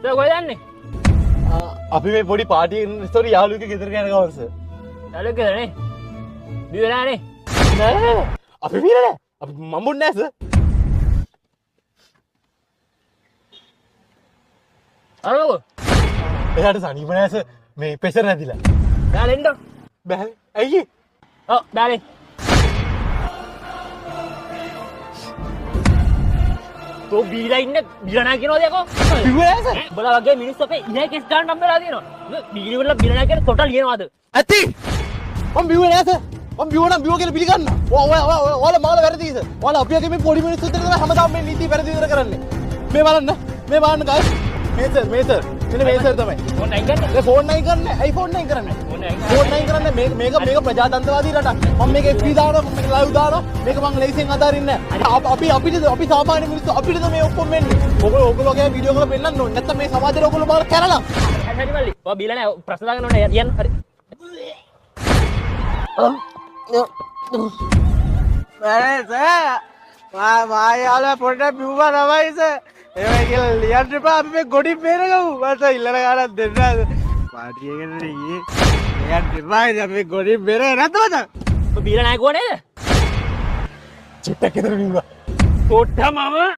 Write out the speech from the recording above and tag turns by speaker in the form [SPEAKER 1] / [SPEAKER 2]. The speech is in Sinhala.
[SPEAKER 1] කොහෙද යන්නේ?
[SPEAKER 2] අපි මේ පොඩි පාටි ස්ටෝරි යාළුවෙක් ගෙදර යන ගමන්ස.
[SPEAKER 1] යාළුවෙක් ගෙදරනේ. බිවලානේ.
[SPEAKER 2] නෑ. අපි බීලා නෑ. අපි මම්බුන්නේ නෑ සර්.
[SPEAKER 1] අරෝ.
[SPEAKER 2] එයාට සනීප නෑ සර්. මේ ප්‍රෙෂර් නැතිලා.
[SPEAKER 1] යාළුවා එන්න.
[SPEAKER 2] බෑ. ඇයි?
[SPEAKER 1] ඔව් බෑනේ. तो बीला इन्ने बिरना किनो देखो
[SPEAKER 2] බිව්වේ නෑ සර්.
[SPEAKER 1] बोला वगे मिनिस्टर पे इन्हें किस कारण नंबर आ दिनो बीली मतलब बिरना के टोटल ये वाद
[SPEAKER 2] ඇති. මම බිව්වේ නෑ සර්. මම බිව්වනම් බිව්ව කියලා පිළිගන්න. ඔයාලා මාල වැරදි සර්. ඔයාලා අපි වගේ මේ පොඩි මිනිස්සුත් එක්ක තමයි හැමදාම මේ නීති වැරදි විතර කරන්නේ. මේ බලන්න. මේ බලන්න guys. මේ සර්. මෙන්න මේ සර් තමයි.
[SPEAKER 1] फोन नहीं करने
[SPEAKER 2] ඒ ෆෝන් නයින් කරන්නේ. ඇයි ෆෝන් නයින් කරන්නේ? ෆෝන් නයින් කරන්නේ මේක ප්‍රජාතන්ත්‍රවාදී රටක්. මම මේක FB දානවා, මම මේක live දානවා. මේක මම ලේසියෙන් අතාරින්නේ නැහැ. අපි සාමාන්‍ය මිනිස්සු අපිටද මේ ඔක්කොම වෙන්නේ. ඔයගොල්ලෝ වගේ වීඩියෝ කරලා පෙන්නන්න ඕනේ. නැත්නම් මේ සමාජයේ ඔයගොල්ලෝ බලලා කැරලා.
[SPEAKER 1] हरी वाली वो बीला ने प्रश्न दाගෙන ඕනේ යන්න හරි
[SPEAKER 3] මෑ සර් මා යාළුවා පොඩ්ඩක් බිව්වා තමයි සර් ඒවයි කියලා ලියන්න එපා අපි මේ ගොඩින් බේරගමු මට ඉල්ලන ගානක් දෙන්න පාටි එකට ඊයේ ලියන්න එපා ඉතින් අපි ගොඩින් බේරේ නැද්ද මචං
[SPEAKER 1] वो बीला नायक कोण නේද
[SPEAKER 2] චිට්ටක් ගෙදර බිව්වා.
[SPEAKER 1] කොට්ට මම